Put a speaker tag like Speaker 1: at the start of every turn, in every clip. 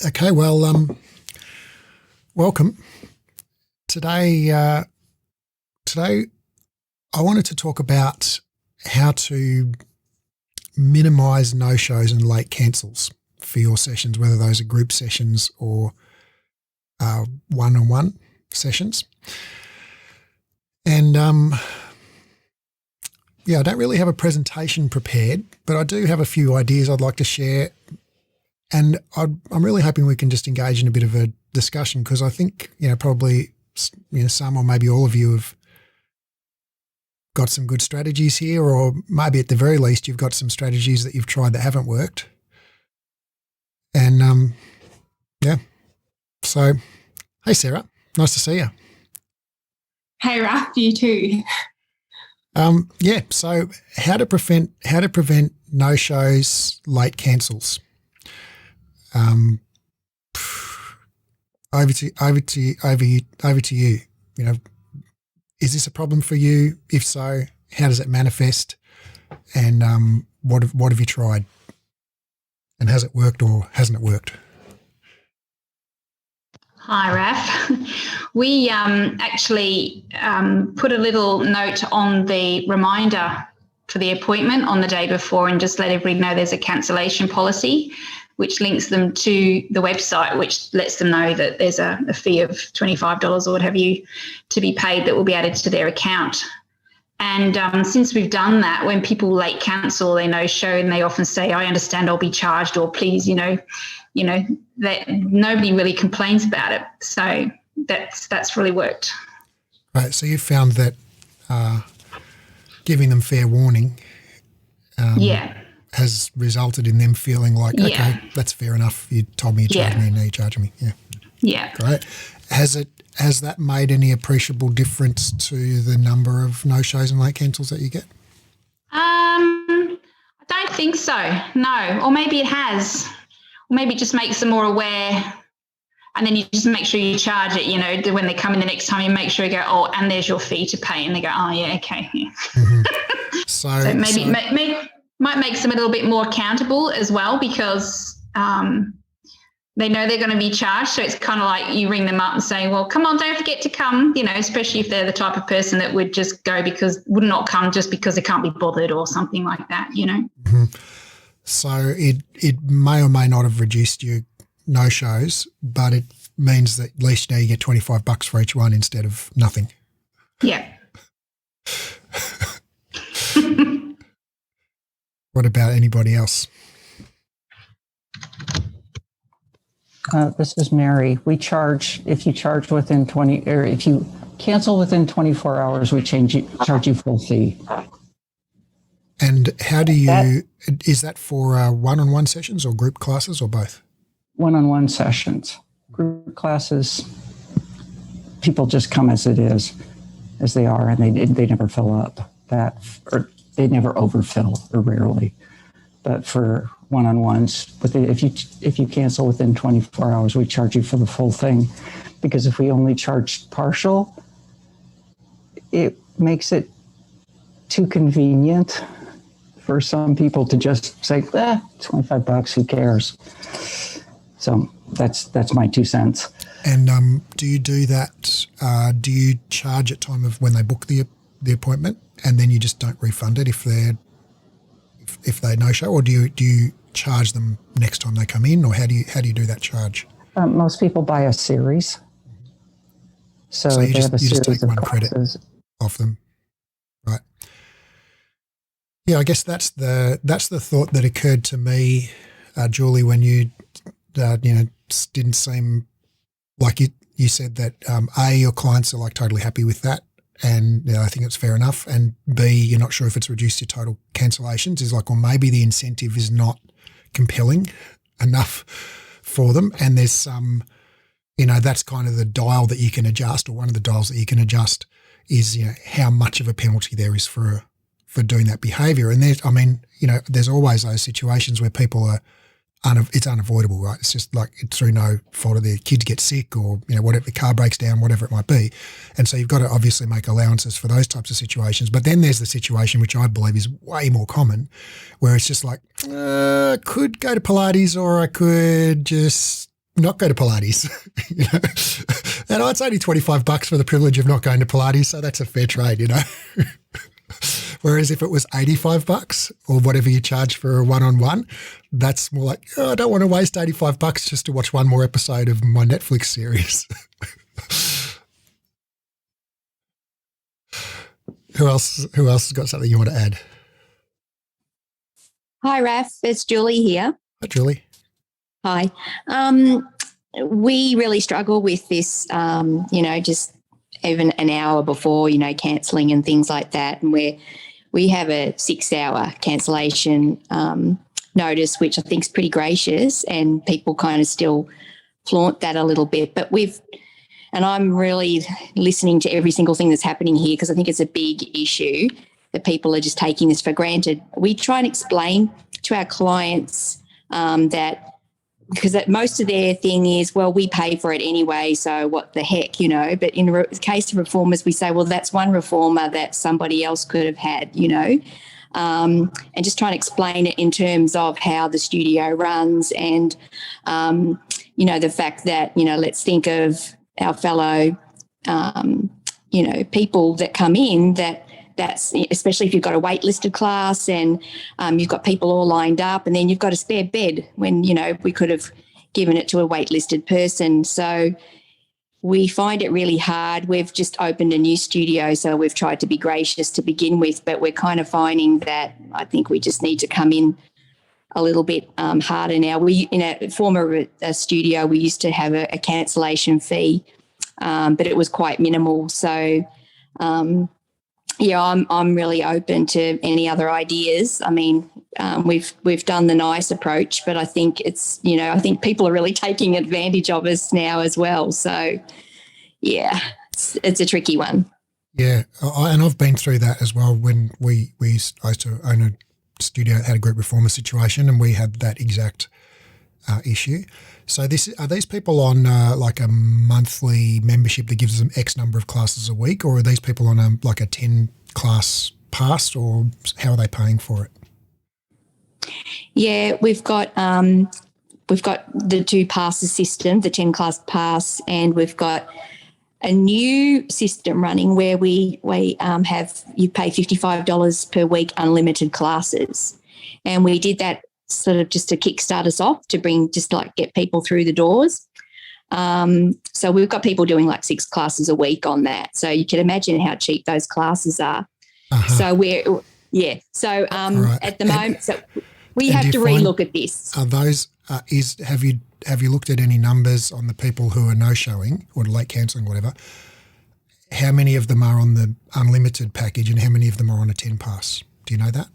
Speaker 1: Okay, well, welcome. Today, today I wanted to talk about how to minimise no-shows and late cancels for your sessions, whether those are group sessions or one-on-one sessions. And I don't really have a presentation prepared, but I do have a few ideas I'd like to share. And I'm really hoping we can just engage in a bit of a discussion, because I think, probably, some or maybe all of you have got some good strategies here, or maybe at the very least you've got some strategies that you've tried that haven't worked. And, So, hey, Sarah, nice to see you.
Speaker 2: Hey, Raph, you too.
Speaker 1: So how to prevent no-shows, late cancels. Over to you. Is this a problem for you? If so, how does it manifest? And what have you tried? And has it worked or hasn't it worked?
Speaker 2: Hi, Raph. We actually put a little note on the reminder for the appointment on the day before, and just let everybody know there's a cancellation policy, which links them to the website, which lets them know that there's a fee of $25 or what have you to be paid that will be added to their account. And since we've done that, when people late cancel, they no-show, and they often say, I understand I'll be charged, or please, that nobody really complains about it. So that's really worked.
Speaker 1: Right. So you found that giving them fair warning has resulted in them feeling like, okay, that's fair enough. You told me you charged me, and now you're charging me. Yeah. Yeah. Great. Has that made any appreciable difference to the number of no-shows and late cancels that you get?
Speaker 2: I don't think so, no. Or maybe it has. Or maybe it just makes them more aware, and then you just make sure you charge it, when they come in the next time, you make sure you go, oh, and there's your fee to pay. And they go, oh, yeah, okay. Yeah.
Speaker 1: Mm-hmm.
Speaker 2: So maybe might make them a little bit more accountable as well, because they know they're going to be charged. So it's kind of like you ring them up and say, well, come on, don't forget to come, especially if they're the type of person that would just go would not come just because they can't be bothered or something like that,
Speaker 1: Mm-hmm. So it may or may not have reduced your no-shows, but it means that at least now you get $25 for each one instead of nothing.
Speaker 2: Yeah.
Speaker 1: What about anybody else?
Speaker 3: This is Mary. We charge, if you charge within 20, or if you cancel within 24 hours, we charge you full fee.
Speaker 1: And how do you, is that for one-on-one sessions or group classes or both?
Speaker 3: One-on-one sessions. Group classes, people just come as it is, as they are, and they never fill up or they never overfill, or rarely. But for one-on-ones, if you cancel within 24 hours, we charge you for the full thing. Because if we only charge partial, it makes it too convenient for some people to just say, $25, who cares? So that's my 2 cents. And
Speaker 1: do you do that? Do you charge at time of when they book the appointment, and then you just don't refund it if they no-show, or do you charge them next time they come in, or how do you do that charge?
Speaker 3: Most people buy a series, so
Speaker 1: you
Speaker 3: they have a
Speaker 1: just
Speaker 3: series
Speaker 1: take
Speaker 3: of
Speaker 1: one
Speaker 3: classes.
Speaker 1: credit off them, right? Yeah, I guess that's the thought that occurred to me, Julie, when you didn't seem like you said that your clients are like totally happy with that. And I think it's fair enough. And B, you're not sure if it's reduced your total cancellations. Is like, well, maybe the incentive is not compelling enough for them. And there's some, that's kind of the dial that you can adjust, or one of the dials that you can adjust is, how much of a penalty there is for doing that behaviour. And there's always those situations where people are, it's unavoidable, right? It's just like it's through no fault of their kids get sick, or whatever, the car breaks down, whatever it might be, and so you've got to obviously make allowances for those types of situations. But then there's the situation, which I believe is way more common, where it's just like I could go to Pilates, or I could just not go to Pilates. You know? And it's only $25 for the privilege of not going to Pilates, so that's a fair trade, you know. Whereas if it was $85 or whatever you charge for a one-on-one, that's more like, I don't want to waste $85 just to watch one more episode of my Netflix series. Who else has got something you want to add?
Speaker 4: Hi, Raph. It's Julie here.
Speaker 1: Hi, Julie.
Speaker 4: Hi. We really struggle with this, just even an hour before, cancelling and things like that. And we have a 6-hour cancellation notice, which I think is pretty gracious, and people kind of still flaunt that a little bit. But and I'm really listening to every single thing that's happening here, because I think it's a big issue that people are just taking this for granted. We try and explain to our clients that, because most of their thing is, well, we pay for it anyway, so what the heck, But in the case of reformers, we say, well, that's one reformer that somebody else could have had, and just trying to explain it in terms of how the studio runs and, the fact that, let's think of our fellow, people that come in that's especially if you've got a waitlisted class and you've got people all lined up, and then you've got a spare bed when, we could have given it to a waitlisted person. So we find it really hard. We've just opened a new studio, so we've tried to be gracious to begin with, but we're kind of finding that I think we just need to come in a little bit harder now. We, in a former studio, we used to have a cancellation fee, but it was quite minimal. So, I'm really open to any other ideas. I mean, we've done the nice approach, but I think it's, I think people are really taking advantage of us now as well. So, yeah, it's a tricky one.
Speaker 1: Yeah, and I've been through that as well. When I used to own a studio that had a group reformer situation, and we had that exact issue. So are these people on like a monthly membership that gives them X number of classes a week, or are these people on a 10-class pass, or how are they paying for it?
Speaker 4: Yeah, we've got the 2 passes system, the 10-class pass, and we've got a new system running where we have you pay $55 per week, unlimited classes, and we did that sort of just to kickstart us off, to get people through the doors. So we've got people doing 6 classes a week on that. So you can imagine how cheap those classes are. Uh-huh. So right. At the moment, so we have to relook at this.
Speaker 1: Are those have you looked at any numbers on the people who are no showing or late cancelling, whatever? How many of them are on the unlimited package, and how many of them are on a 10 pass? Do you know that?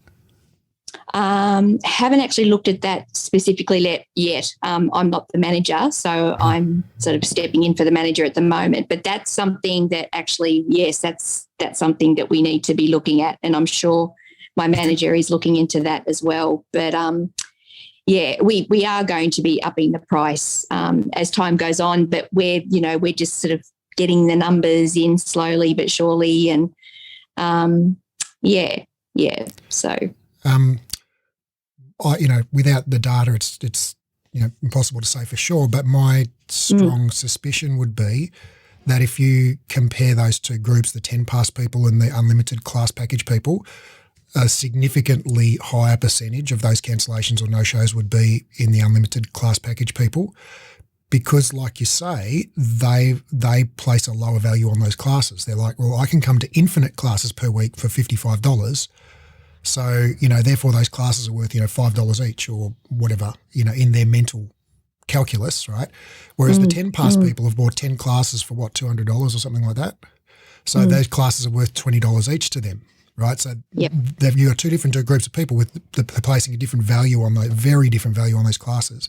Speaker 4: Haven't actually looked at that specifically yet. I'm not the manager, so I'm sort of stepping in for the manager at the moment. But that's something that actually, yes, that's something that we need to be looking at, and I'm sure my manager is looking into that as well. But we are going to be upping the price as time goes on. But we're just sort of getting the numbers in slowly but surely, and So.
Speaker 1: Without the data, it's impossible to say for sure. But my strong suspicion would be that if you compare those two groups, the 10 pass people and the unlimited class package people, a significantly higher percentage of those cancellations or no-shows would be in the unlimited class package people, because, like you say, they place a lower value on those classes. They're like, well, I can come to infinite classes per week for $55. So, therefore those classes are worth, $5 each or whatever, in their mental calculus, right? Whereas the 10 pass people have bought 10 classes for $200 or something like that. So those classes are worth $20 each to them, right? So you've got two different groups of people with placing a different value on those, very different value on those classes.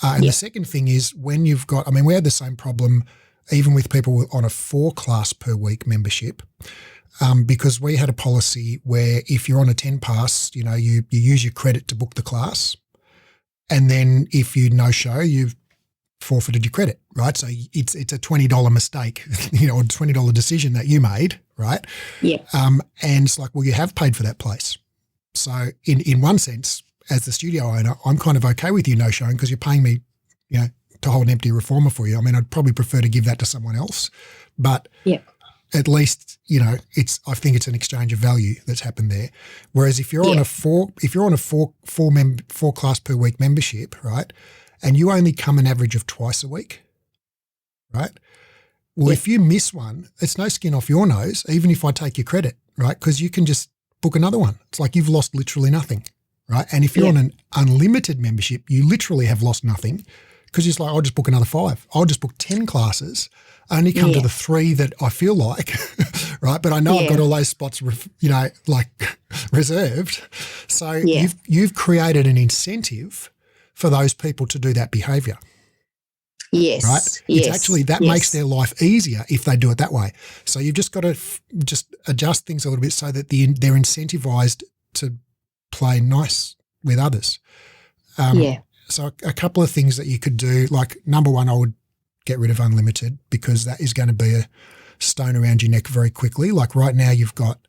Speaker 1: And the second thing is, when you've got, we had the same problem even with people on a 4-class per week membership. Because we had a policy where if you're on a 10 pass, you use your credit to book the class, and then if you no-show, you've forfeited your credit, right? So it's a $20 mistake, or $20 decision that you made, right?
Speaker 4: Yeah.
Speaker 1: And it's like, well, you have paid for that place. So in one sense, as the studio owner, I'm kind of okay with you no-showing because you're paying me, to hold an empty reformer for you. I mean, I'd probably prefer to give that to someone else, but at least, I think it's an exchange of value that's happened there. Whereas if you're on a four class per week membership, right, and you only come an average of twice a week, right? Well, if you miss one, it's no skin off your nose, even if I take your credit, right? Because you can just book another one. It's like you've lost literally nothing, right? And if you're on an unlimited membership, you literally have lost nothing because it's like, I'll just book another 5. I'll just book 10 classes, only come to the 3 that I feel like, right? But I know I've got all those spots, reserved. So you've created an incentive for those people to do that behaviour.
Speaker 4: Yes.
Speaker 1: Right? It's actually, that makes their life easier if they do it that way. So you've just got to just adjust things a little bit so that they're incentivized to play nice with others. So a couple of things that you could do, like number one, I would get rid of unlimited because that is going to be a stone around your neck very quickly. Like right now you've got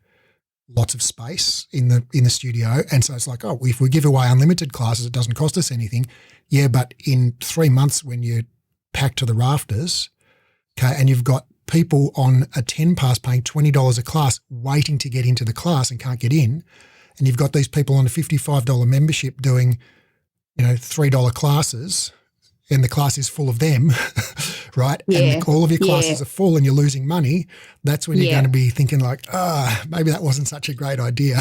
Speaker 1: lots of space in the studio. And so it's like, oh, if we give away unlimited classes, it doesn't cost us anything. Yeah, but in 3 months when you're packed to the rafters, okay, and you've got people on a 10 pass paying $20 a class waiting to get into the class and can't get in, and you've got these people on a $55 membership doing, $3 classes, and the class is full of them, right? And all of your classes are full and you're losing money, that's when you're going to be thinking like, maybe that wasn't such a great idea.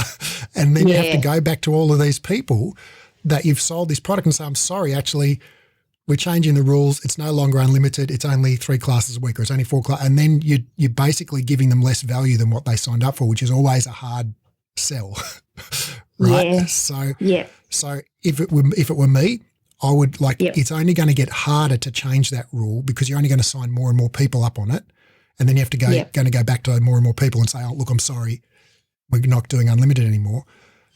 Speaker 1: And then you have to go back to all of these people that you've sold this product and say, I'm sorry, actually, we're changing the rules. It's no longer unlimited. It's only 3 classes a week, or it's only 4 classes. And then you're basically giving them less value than what they signed up for, which is always a hard sell, right?
Speaker 4: Yeah.
Speaker 1: So if it were me, I would it's only going to get harder to change that rule because you're only going to sign more and more people up on it. And then you have to going to go back to more and more people and say, oh, look, I'm sorry, we're not doing unlimited anymore.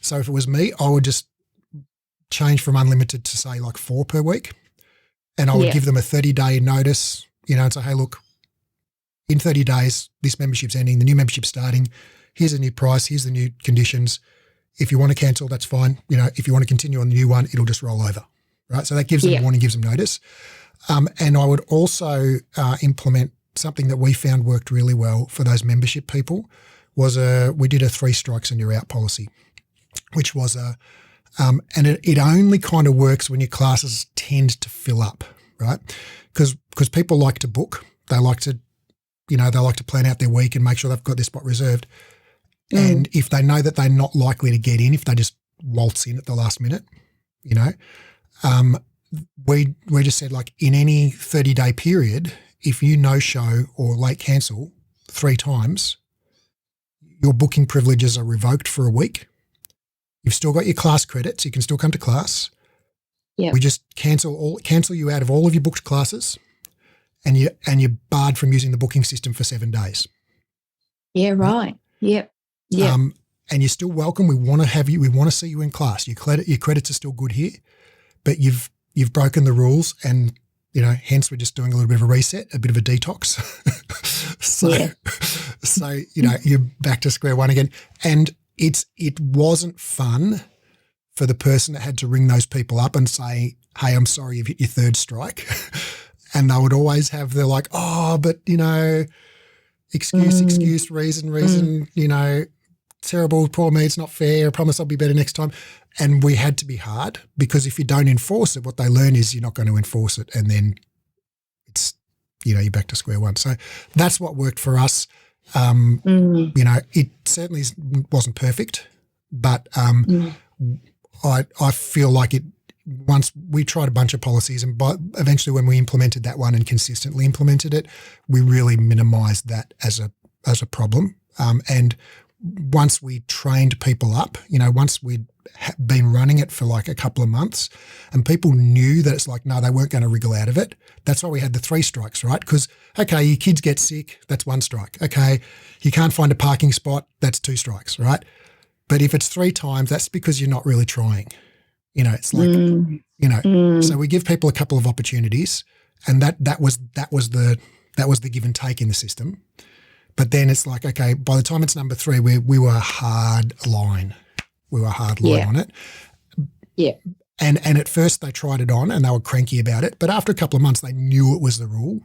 Speaker 1: So if it was me, I would just change from unlimited to say like 4 per week. And I would give them a 30-day notice, and say, hey, look, in 30 days, this membership's ending, the new membership's starting. Here's a new price. Here's the new conditions. If you want to cancel, that's fine. If you want to continue on the new one, it'll just roll over, right? So that gives them a warning, gives them notice. And I would also implement something that we found worked really well for those membership people was we did a 3 strikes and you're out policy, which was and it only kind of works when your classes tend to fill up, right? Because people like to book. They like to, they like to plan out their week and make sure they've got their spot reserved. And if they know that they're not likely to get in, if they just waltz in at the last minute, we just said like in any 30-day period, if you no-show or late cancel 3 times, your booking privileges are revoked for a week. You've still got your class credits. You can still come to class.
Speaker 4: Yeah.
Speaker 1: We just cancel you out of all of your booked classes, and you're barred from using the booking system for 7 days.
Speaker 4: Yeah. Right. Yep. Yeah.
Speaker 1: And you're still welcome. We want to have you. We want to see you in class. Your credits are still good here, but you've broken the rules, and hence we're just doing a little bit of a reset, a bit of a detox. So you're back to square one again, and it wasn't fun for the person that had to ring those people up and say, hey, I'm sorry, you've hit your 3rd strike. And they would always have the like, oh, but, excuse, reason, terrible, poor me, it's not fair, I promise I'll be better next time. And we had to be hard because if you don't enforce it, what they learn is you're not going to enforce it. And then it's, you're back to square one. So that's what worked for us. It certainly wasn't perfect, but I feel like it. Once we tried a bunch of policies, and eventually when we implemented that one and consistently implemented it, we really minimised that as a problem. And once we trained people up, once we'd been running it for like a couple of months, and people knew that it's like, no, they weren't going to wriggle out of it. That's why we had the 3 strikes, right? Because, okay, your kids get sick, that's 1 strike. Okay, you can't find a parking spot, that's 2 strikes, right? But if it's 3 times, that's because you're not really trying. It's like, so we give people a couple of opportunities, and that was the give and take in the system. But then it's like, okay, by the time it's number 3, we were hard line. We were hard line on it.
Speaker 4: Yeah.
Speaker 1: And at first they tried it on and they were cranky about it. But after a couple of months, they knew it was the rule.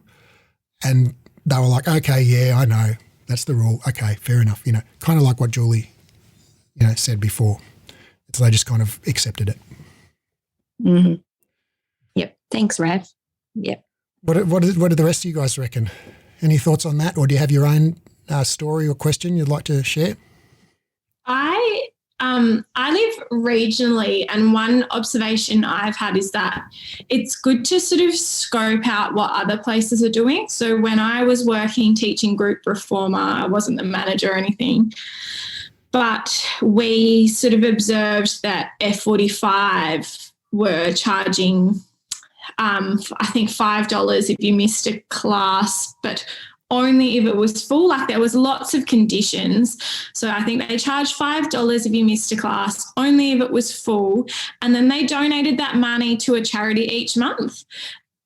Speaker 1: And they were like, okay, yeah, I know. That's the rule. Okay, fair enough. Kind of like what Julie, said before. So they just kind of accepted it.
Speaker 4: Mm-hmm. Yep. Thanks, Rav. Yep.
Speaker 1: What did the rest of you guys reckon? Any thoughts on that? Or do you have your own story or question you'd like to share?
Speaker 5: I live regionally, and one observation I've had is that it's good to sort of scope out what other places are doing. So when I was working teaching group reformer, I wasn't the manager or anything, but we sort of observed that F45 were charging, I think $5 if you missed a class, but only if it was full. Like, there was lots of conditions. So I think they charged $5 if you missed a class, only if it was full. And then they donated that money to a charity each month.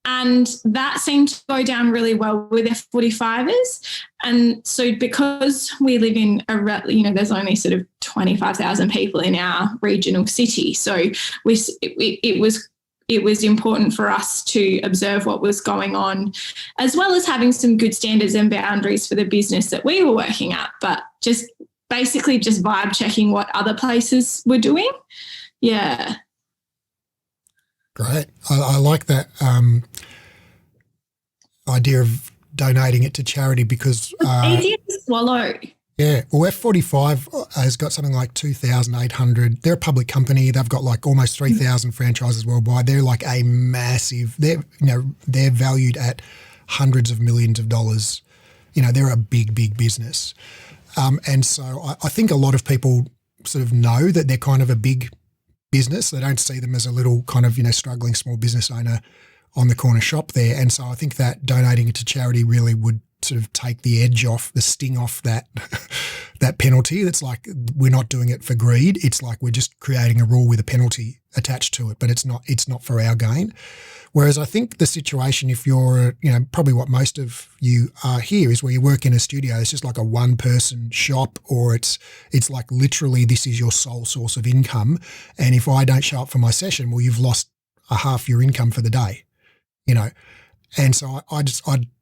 Speaker 5: And that seemed to go down really well with F45ers. And so because we live in there's only sort of 25,000 people in our regional city. So it was important for us to observe what was going on, as well as having some good standards and boundaries for the business that we were working at, but just basically just vibe checking what other places were doing. Yeah.
Speaker 1: Great. I like that idea of donating it to charity because
Speaker 5: easier to swallow.
Speaker 1: Yeah, well, F45 has got something like 2,800. They're a public company. They've got like almost 3,000 franchises worldwide. They're like a massive. They're valued at hundreds of millions of dollars. They're a big business, and so I think a lot of people sort of know that they're kind of a big business. They don't see them as a little kind of struggling small business owner on the corner shop there. And so I think that donating it to charity really would sort of take the edge off, the sting off that penalty. That's like, we're not doing it for greed. It's like we're just creating a rule with a penalty attached to it, but it's not for our gain. Whereas I think the situation, if you're, probably what most of you are here, is where you work in a studio, it's just like a one-person shop, or it's like literally this is your sole source of income. And if I don't show up for my session, well, you've lost a half your income for the day, And so I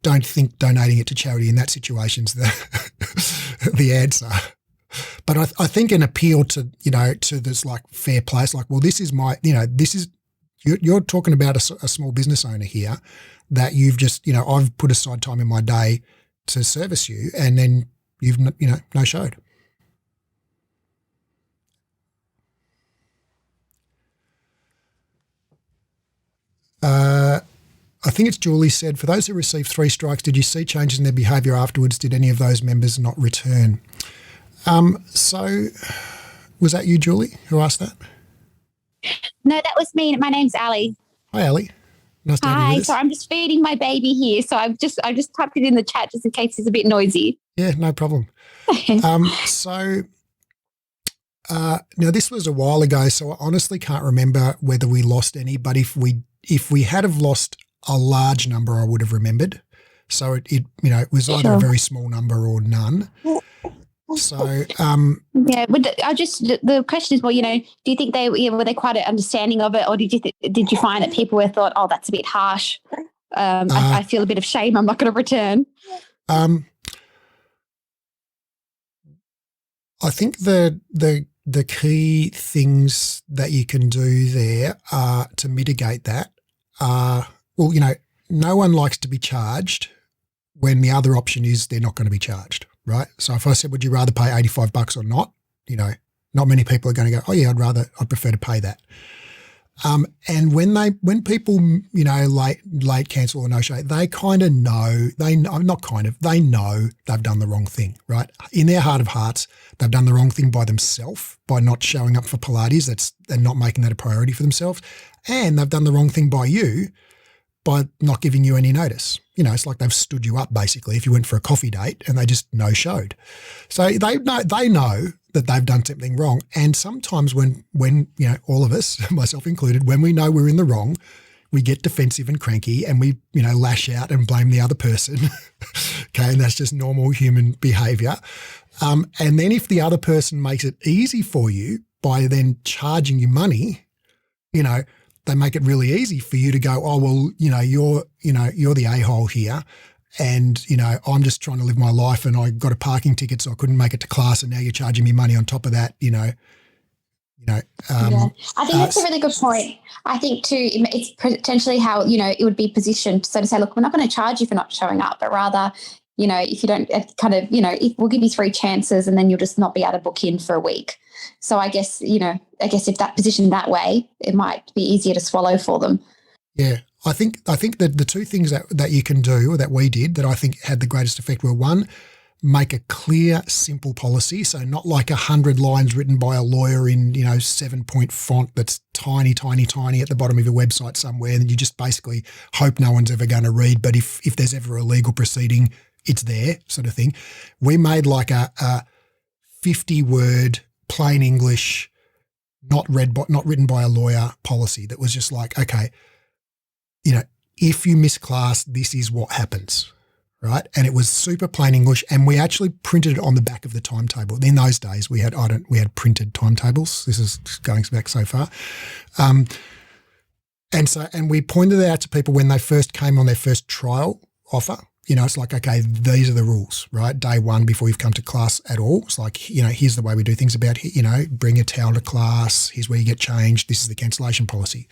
Speaker 1: don't think donating it to charity in that situation is the answer. But I think an appeal to this like fair place, like, well, this is you're talking about a small business owner here that you've just, I've put aside time in my day to service you, and then you've, no showed. I think it's Julie said, for those who received 3 strikes, did you see changes in their behaviour afterwards? Did any of those members not return? So was that you, Julie, who asked that?
Speaker 6: No, that was me. My name's Ali.
Speaker 1: Hi, Ali. Nice to have you
Speaker 6: Hi.
Speaker 1: with us.
Speaker 6: So I'm just feeding my baby here. So I just typed it in the chat just in case it's a bit noisy.
Speaker 1: Yeah, no problem. Now this was a while ago, so I honestly can't remember whether we lost any, but if we had have lost a large number, I would have remembered. So it was either a very small number or none. So
Speaker 6: yeah, but the question is, well, do you think were they quite understanding of it, or did you find that people thought, oh, that's a bit harsh? I feel a bit of shame. I'm not going to return.
Speaker 1: I think the key things that you can do there to mitigate that are, well, no one likes to be charged when the other option is they're not going to be charged, right? So if I said, would you rather pay $85 or not? Not many people are going to go, oh yeah, I'd prefer to pay that. And when people, late cancel or no show, they kind of know, they know they've done the wrong thing, right? In their heart of hearts, they've done the wrong thing by themselves, by not showing up for Pilates, and not making that a priority for themselves. And they've done the wrong thing by you, by not giving you any notice. It's like they've stood you up basically if you went for a coffee date and they just no-showed. So they know that they've done something wrong. And sometimes when all of us, myself included, when we know we're in the wrong, we get defensive and cranky and we, lash out and blame the other person. Okay, and that's just normal human behaviour. And then if the other person makes it easy for you by then charging you money, they make it really easy for you to go, oh, well, you're the a-hole here. And, I'm just trying to live my life and I got a parking ticket so I couldn't make it to class and now you're charging me money on top of that,
Speaker 6: I think that's a really good point. I think too, it's potentially how, it would be positioned. So to say, look, we're not going to charge you for not showing up, but rather, if you don't if we'll give you 3 chances and then you'll just not be able to book in for a week. So I guess if that positioned that way, it might be easier to swallow for them.
Speaker 1: Yeah. I think that the 2 things that you can do, or that we did, that I think had the greatest effect were, 1, make a clear, simple policy. So not like 100 lines written by a lawyer in, 7-point font that's tiny, tiny, tiny at the bottom of your website somewhere, and you just basically hope no one's ever going to read. But if there's ever a legal proceeding, it's there, sort of thing. We made like a 50-word plain English, not written by a lawyer policy that was just like, okay, if you miss class, this is what happens, right? And it was super plain English, and we actually printed it on the back of the timetable. In those days, we had printed timetables. This is going back so far, and we pointed it out to people when they first came on their first trial offer. It's like, okay, these are the rules, right? Day 1 before you've come to class at all. It's like, here's the way we do things about, bring a towel to class. Here's where you get changed. This is the cancellation policy.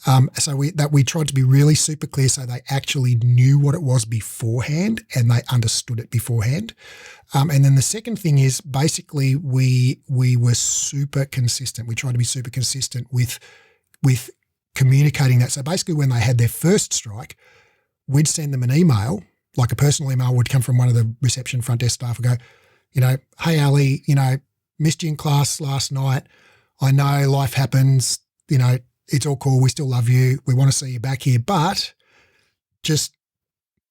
Speaker 1: So we tried to be really super clear so they actually knew what it was beforehand and they understood it beforehand. And then the second thing is basically we were super consistent. We tried to be super consistent with communicating that. So basically when they had their first strike, we'd send them an email, like a personal email would come from one of the reception front desk staff and go, hey, Ali, missed you in class last night. I know life happens, it's all cool. We still love you. We want to see you back here, but just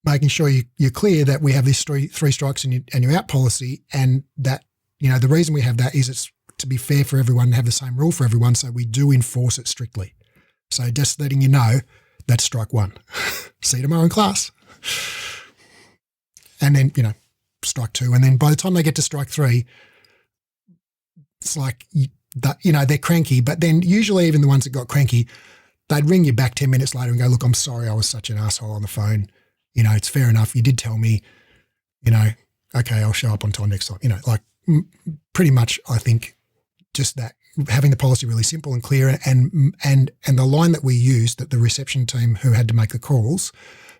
Speaker 1: making sure you're clear that we have this three strikes and you're out policy, and that, the reason we have that is it's to be fair for everyone and have the same rule for everyone. So we do enforce it strictly. So just letting you know that's strike 1. See you tomorrow in class. And then, strike 2. And then by the time they get to strike 3, it's like, they're cranky. But then usually even the ones that got cranky, they'd ring you back 10 minutes later and go, look, I'm sorry I was such an asshole on the phone. It's fair enough. You did tell me, okay, I'll show up on time next time. Pretty much I think just that, having the policy really simple and clear, and the line that we used, that the reception team who had to make the calls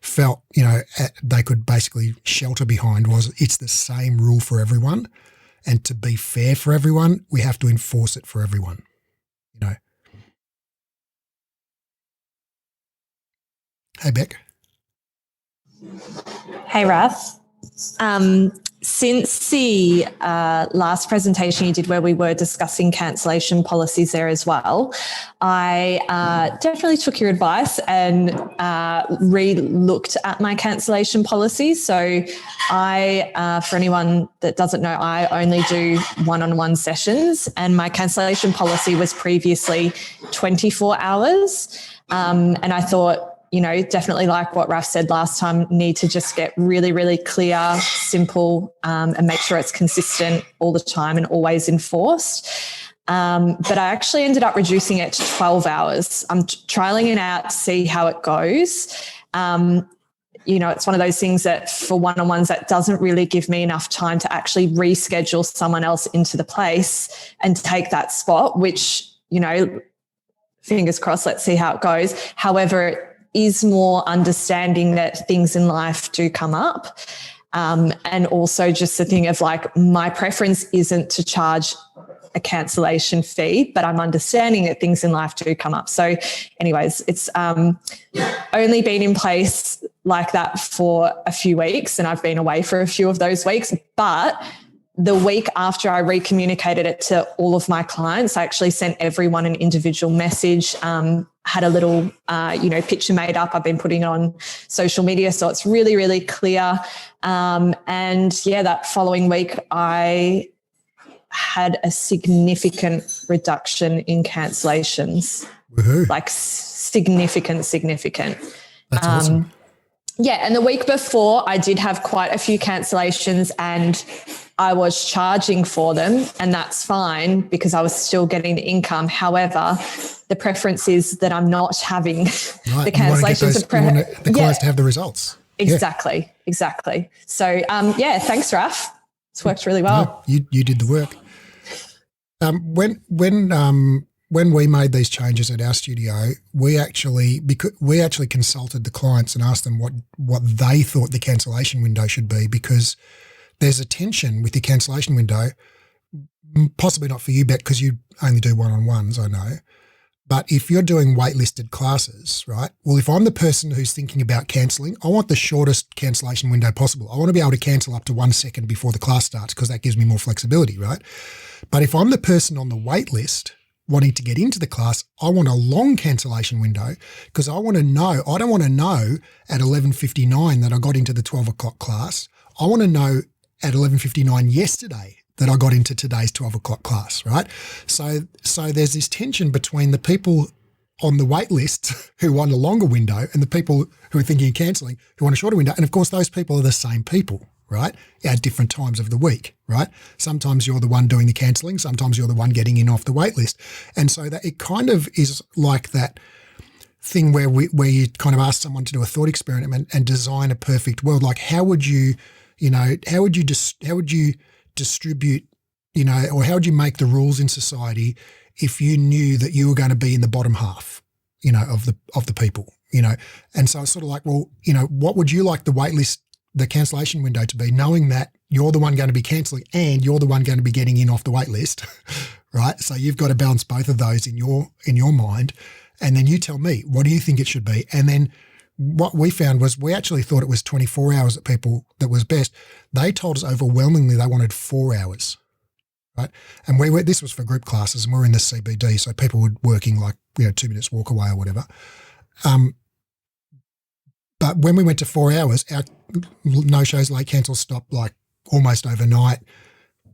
Speaker 1: felt, they could basically shelter behind, was it's the same rule for everyone. And to be fair for everyone, we have to enforce it for everyone, Hey, Beck.
Speaker 7: Hey, Raph. Since the last presentation you did where we were discussing cancellation policies there as well, I definitely took your advice and re-looked at my cancellation policy. So I, for anyone that doesn't know, I only do one-on-one sessions, and my cancellation policy was previously 24 hours. And I thought, definitely like what Raph said last time, need to just get really, really clear, simple, and make sure it's consistent all the time and always enforced. But I actually ended up reducing it to 12 hours. I'm trialing it out to see how it goes. It's one of those things that for one-on-ones that doesn't really give me enough time to actually reschedule someone else into the place and take that spot, which, fingers crossed, let's see how it goes. However, is more understanding that things in life do come up. And also just the thing of like, my preference isn't to charge a cancellation fee, but I'm understanding that things in life do come up. So anyways, it's only been in place like that for a few weeks, and I've been away for a few of those weeks. But the week after I recommunicated it to all of my clients, I actually sent everyone an individual message, had a little, picture made up. I've been putting it on social media. So it's really, really clear. That following week, I had a significant reduction in cancellations.
Speaker 1: Woohoo.
Speaker 7: Like significant.
Speaker 1: That's awesome.
Speaker 7: Yeah, and the week before I did have quite a few cancellations, and I was charging for them, and that's fine because I was still getting the income. However, the preference is that I'm not having the cancellations.
Speaker 1: You want the clients to have the results.
Speaker 7: Exactly. So, thanks, Raph. It's worked really well.
Speaker 1: No, you did the work. When we made these changes at our studio, we actually consulted the clients and asked them what they thought the cancellation window should be, because there's a tension with the cancellation window, possibly not for you, Bet, because you only do one-on-ones, I know. But if you're doing waitlisted classes, right? Well, if I'm the person who's thinking about cancelling, I want the shortest cancellation window possible. I want to be able to cancel up to 1 second before the class starts because that gives me more flexibility, right? But if I'm the person on the wait list wanting to get into the class, I want a long cancellation window because I want to know. I don't want to know at 11:59 that I got into the 12 o'clock class. I want to know at 11:59 yesterday that I got into today's 12 o'clock class, right? So there's this tension between the people on the wait list who want a longer window and the people who are thinking of cancelling who want a shorter window. And of course, those people are the same people, right? At different times of the week, right? Sometimes you're the one doing the cancelling, sometimes you're the one getting in off the wait list. And so that it kind of is like that thing where you kind of ask someone to do a thought experiment and design a perfect world. Like how would you distribute, or how would you make the rules in society if you knew that you were going to be in the bottom half, of the people, And so it's sort of like, well, what would you like the wait list, the cancellation window to be, knowing that you're the one going to be cancelling and you're the one going to be getting in off the wait list, right? So you've got to balance both of those in your mind. And then you tell me, what do you think it should be? And then what we found was we actually thought it was 24 hours that was best. They told us overwhelmingly they wanted 4 hours, right? And this was for group classes, and we're in the CBD, so people were working like 2 minutes walk away or whatever. But when we went to 4 hours, our no-shows, late cancels stopped like almost overnight.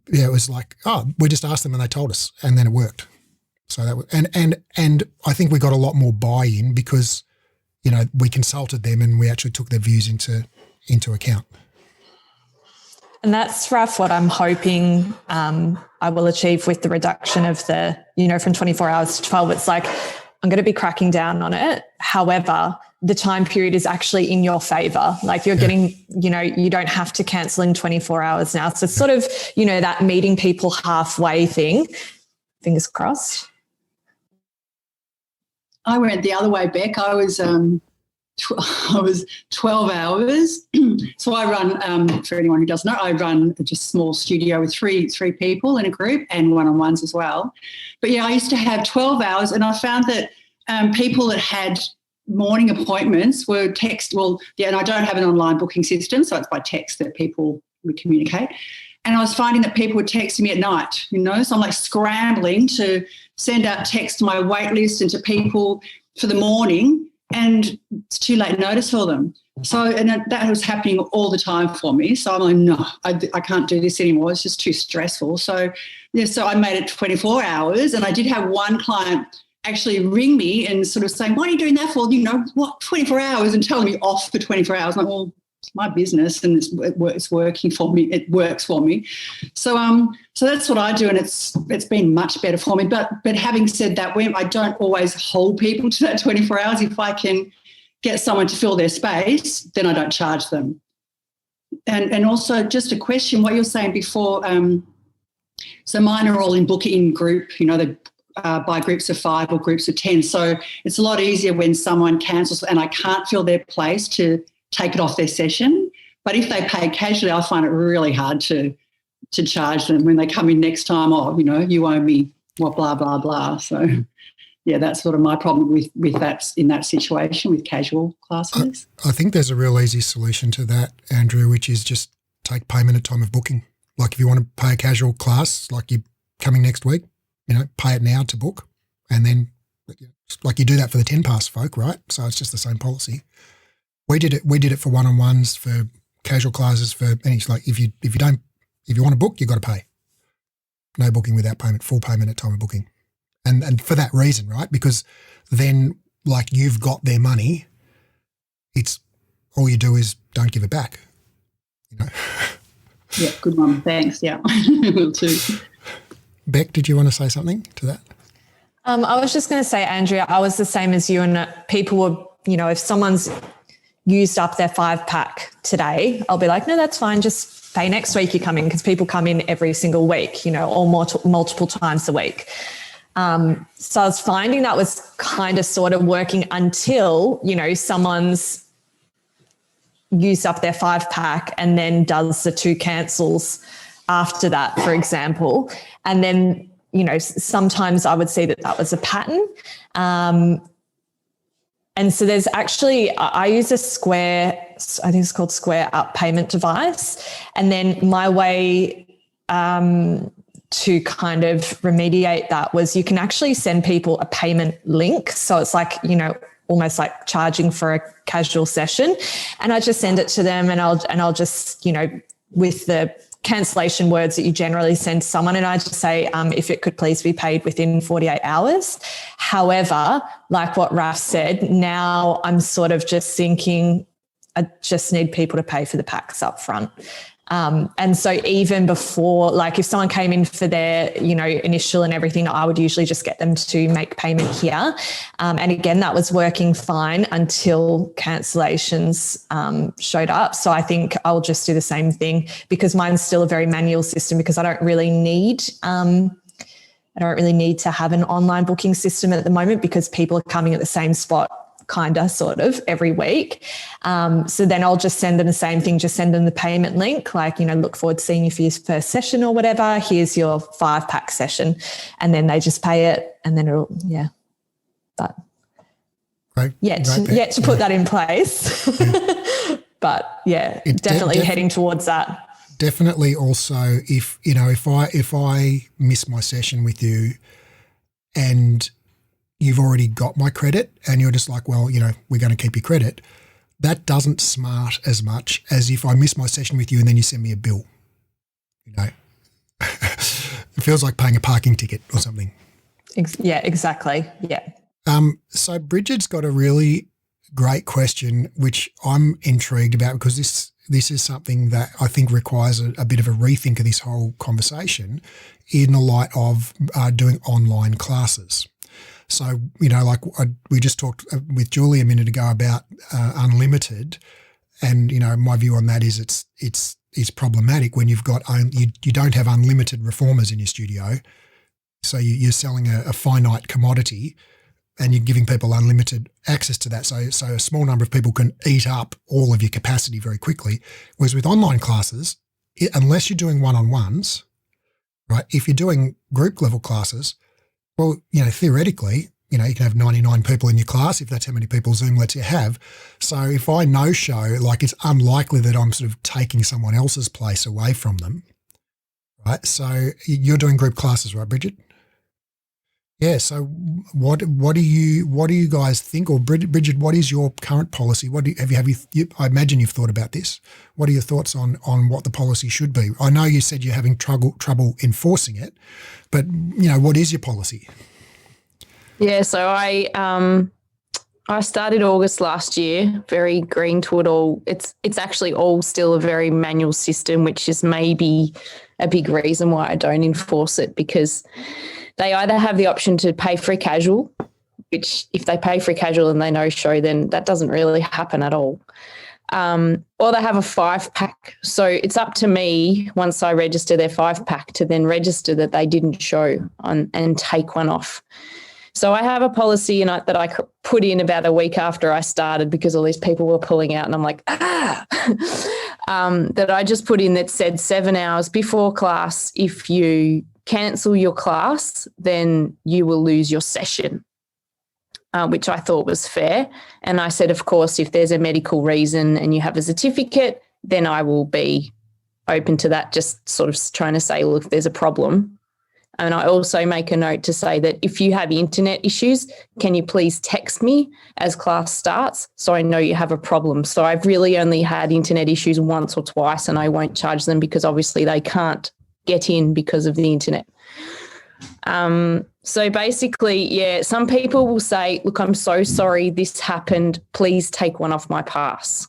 Speaker 1: Yeah, it was like, we just asked them and they told us, and then it worked. So that was, and I think we got a lot more buy-in because we consulted them and we actually took their views into account.
Speaker 7: And that's, Raph, what I'm hoping I will achieve with the reduction of the, from 24 hours to 12. It's like, I'm going to be cracking down on it. However, the time period is actually in your favor. Like you're getting, you don't have to cancel in 24 hours now. So it's sort of, that meeting people halfway thing. Fingers crossed.
Speaker 8: I went the other way, Beck. I was 12 hours. So I run, for anyone who doesn't know, I run just a small studio with three people in a group and one-on-ones as well. But yeah, I used to have 12 hours, and I found that people that had morning appointments were and I don't have an online booking system, so it's by text that people would communicate. And I was finding that people would text me at night, so I'm like scrambling to send out text to my wait list and to people for the morning, and it's too late notice for them. So, and that was happening all the time for me. So I'm like, no, I can't do this anymore. It's just too stressful. So, so I made it 24 hours, and I did have one client actually ring me and sort of saying, what are you doing that for? 24 hours, and telling me off for 24 hours. I'm like, well, it's my business and it's working for me. It works for me. So that's what I do, and it's been much better for me. But having said that, I don't always hold people to that 24 hours. If I can get someone to fill their space, then I don't charge them. And also just a question, what you were saying before, so mine are all in group, they by groups of 5 or groups of 10. So it's a lot easier when someone cancels and I can't fill their place to take it off their session. But if they pay casually, I find it really hard to charge them when they come in next time. You owe me blah, blah, blah. So, yeah, that's sort of my problem with that in that situation with casual classes.
Speaker 1: I think there's a real easy solution to that, Andrew, which is just take payment at time of booking. Like if you want to pay a casual class, like you're coming next week, pay it now to book, and then like you do that for the 10 pass folk, right? So it's just the same policy. We did it for one-on-ones, for casual classes, for any, like if you want to book, you've got to pay. No booking without payment, full payment at time of booking. And for that reason, right? Because then like you've got their money, it's all you do is don't give it back.
Speaker 8: Yeah, good one. Thanks. Yeah, will too.
Speaker 1: Beck, did you want to say something to that?
Speaker 7: I was just going to say, Andrea, I was the same as you, and people were, if someone's used up their 5-pack today, I'll be like, no, that's fine. Just pay next week you come in, because people come in every single week, or multiple times a week. So I was finding that was kind of sort of working until, someone's used up their 5-pack and then does the 2 cancels after that, for example. And then, sometimes I would see that was a pattern. And so there's actually, I use a Square, I think it's called Square Up payment device. And then my way to kind of remediate that was you can actually send people a payment link. So it's like, almost like charging for a casual session. And I just send it to them, and I'll just, with the cancellation words that you generally send to someone, and I just say, if it could please be paid within 48 hours. However, like what Raph said, now I'm sort of just thinking I just need people to pay for the packs up front. And so even before, like if someone came in for their, initial and everything, I would usually just get them to make payment here. And again, that was working fine until cancellations showed up. So I think I'll just do the same thing, because mine's still a very manual system, because I don't really need to have an online booking system at the moment, because people are coming at the same spot kind of sort of every week. So then I'll just send them the same thing, just send them the payment link, like, look forward to seeing you for your first session or whatever. Here's your 5-pack session. And then they just pay it, and then it'll, yeah. But yet to put that in place. But yeah, definitely heading towards that.
Speaker 1: Definitely also if I miss my session with you and you've already got my credit and you're just like, well, we're going to keep your credit, that doesn't smart as much as if I miss my session with you and then you send me a bill. It feels like paying a parking ticket or something.
Speaker 7: Yeah, exactly. Yeah.
Speaker 1: So Bridget's got a really great question, which I'm intrigued about, because this is something that I think requires a bit of a rethink of this whole conversation in the light of doing online classes. So, we just talked with Julie a minute ago about unlimited, and, my view on that is it's problematic when you've got you don't have unlimited reformers in your studio. So you're selling a finite commodity and you're giving people unlimited access to that. So a small number of people can eat up all of your capacity very quickly. Whereas with online classes, unless you're doing one-on-ones, right, if you're doing group level classes, well, theoretically, you can have 99 people in your class if that's how many people Zoom lets you have. So if I no-show, like, it's unlikely that I'm sort of taking someone else's place away from them, right? So you're doing group classes, right, Bridget? Yeah. So what do you guys think? Or Bridget, what is your current policy? I imagine you've thought about this. What are your thoughts on what the policy should be? I know you said you're having trouble enforcing it, but what is your policy?
Speaker 9: Yeah, so I started August last year, very green to it all. It's actually all still a very manual system, which is maybe a big reason why I don't enforce it, because they either have the option to pay free casual, which if they pay free casual and they no-show, then that doesn't really happen at all. Or they have a 5-pack. So it's up to me, once I register their 5-pack, to then register that they didn't show and take one off. So I have a policy that I put in about a week after I started, because all these people were pulling out, and I'm like, that I just put in that said 7 hours before class, if you cancel your class, then you will lose your session, which I thought was fair. And I said, of course, if there's a medical reason and you have a certificate, then I will be open to that, just sort of trying to say, look, there's a problem. And I also make a note to say that if you have internet issues, can you please text me as class starts so I know you have a problem. So I've really only had internet issues once or twice, and I won't charge them because obviously they can't get in because of the internet. So basically, yeah, some people will say, look, I'm so sorry this happened. Please take one off my pass.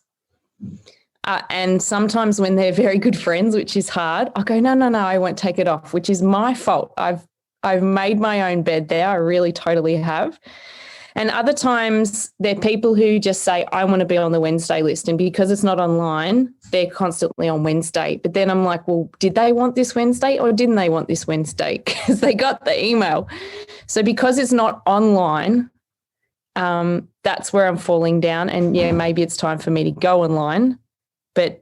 Speaker 9: And sometimes when they're very good friends, which is hard, I go, no, I won't take it off, which is my fault. I've made my own bed there. I really totally have. And other times they're people who just say, I want to be on the Wednesday list. And because it's not online, they're constantly on Wednesday. But then I'm like, well, did they want this Wednesday or didn't they want this Wednesday? Because they got the email. So because it's not online, that's where I'm falling down. And yeah, maybe it's time for me to go online. But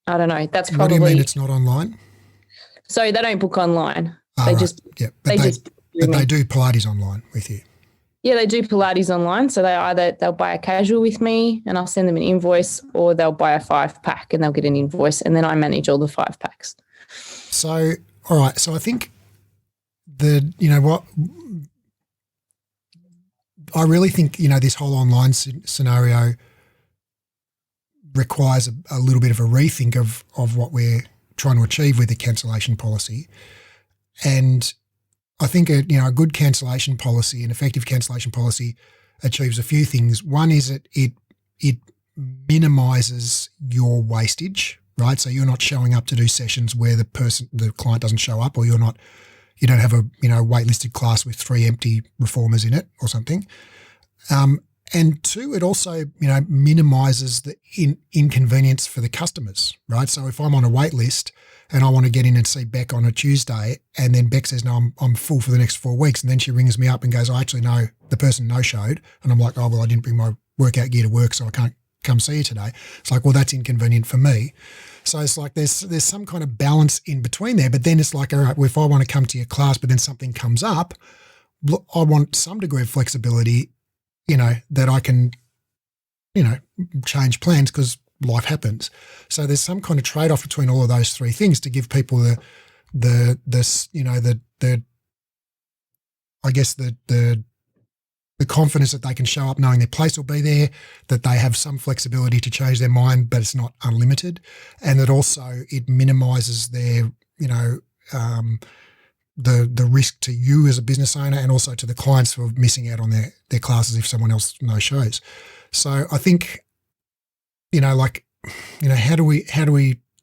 Speaker 9: I don't know. That's probably.
Speaker 1: What do you mean it's not online?
Speaker 9: So they don't book online.
Speaker 1: They just they do Pilates online with you.
Speaker 9: Yeah, they do Pilates online. So they'll buy a casual with me and I'll send them an invoice, or they'll buy a 5-pack and they'll get an invoice, and then I manage all the 5-packs.
Speaker 1: So, all right. So I think I really think, this whole online scenario requires a little bit of a rethink of what we're trying to achieve with the cancellation policy. And I think a good cancellation policy, an effective cancellation policy, achieves a few things. One is it minimises your wastage, right? So you're not showing up to do sessions where the client doesn't show up, or you don't have a waitlisted class with 3 empty reformers in it or something. And 2, it also minimises the inconvenience for the customers, right? So if I'm on a wait list and I want to get in and see Beck on a Tuesday, and then Beck says, no, I'm full for the next 4 weeks, and then she rings me up and goes, I actually know the person no-showed, and I'm like, oh, well, I didn't bring my workout gear to work, so I can't come see you today. It's like, well, that's inconvenient for me. So it's like there's some kind of balance in between there, but then it's like, all right, well, if I want to come to your class but then something comes up, I want some degree of flexibility, that I can, change plans because life happens. So there's some kind of trade-off between all of those 3 things to give people the confidence that they can show up knowing their place will be there, that they have some flexibility to change their mind, but it's not unlimited, and that also it minimises their, the risk to you as a business owner, and also to the clients for missing out on their classes if someone else no shows. So I think, how do we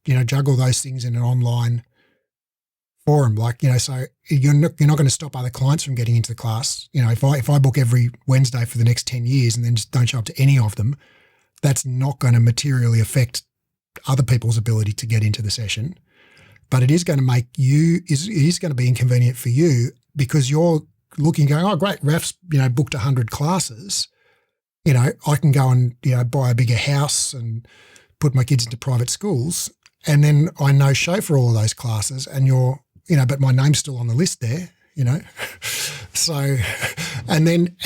Speaker 1: juggle those things in an online forum? So you're not going to stop other clients from getting into the class. If I book every Wednesday for the next 10 years and then just don't show up to any of them, that's not going to materially affect other people's ability to get into the session. But it is going to make it is going to be inconvenient for you, because you're looking, going, oh, great, Raf's, booked 100 classes. I can go and, buy a bigger house and put my kids into private schools, and then I no show for all of those classes, and but my name's still on the list there, So, and then,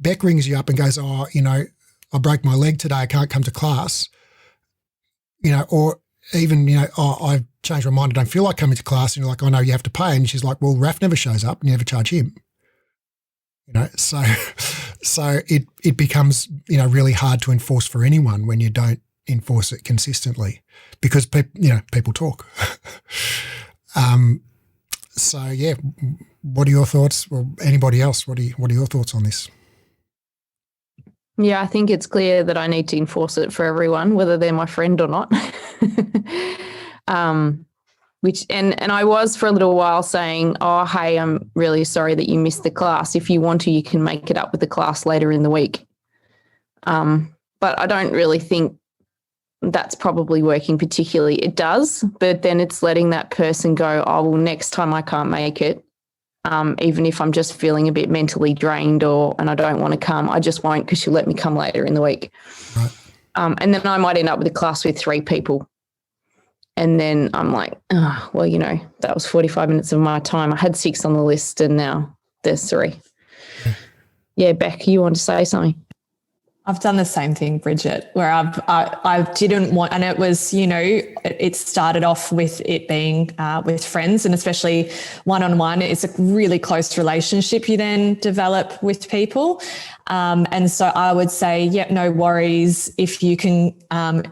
Speaker 1: Beck rings you up and goes, oh, I broke my leg today, I can't come to class, or even, I've changed my mind, I don't feel like coming to class, and you're like, oh no, you have to pay. And she's like, well, Raf never shows up, and you never charge him. So it becomes, really hard to enforce for anyone when you don't enforce it consistently, because people talk. So yeah, what are your thoughts? Or anybody else? What are your thoughts on this?
Speaker 9: Yeah, I think it's clear that I need to enforce it for everyone, whether they're my friend or not. And I was for a little while saying, oh, hey, I'm really sorry that you missed the class. If you want to, you can make it up with the class later in the week. But I don't really think that's probably working particularly. It does, but then it's letting that person go, oh, well, next time I can't make it. Even if I'm just feeling a bit mentally drained and I don't want to come, I just won't, because she'll let me come later in the week.
Speaker 1: Right.
Speaker 9: And then I might end up with a class with 3 people. And then I'm like, oh, well, that was 45 minutes of my time. I had 6 on the list and now there's 3. Yeah, Beck, you want to say something?
Speaker 7: I've done the same thing, Bridget, where I didn't want, and it was, it started off with it being with friends, and especially one-on-one. It's a really close relationship you then develop with people. And so I would say, yep, no worries. If you can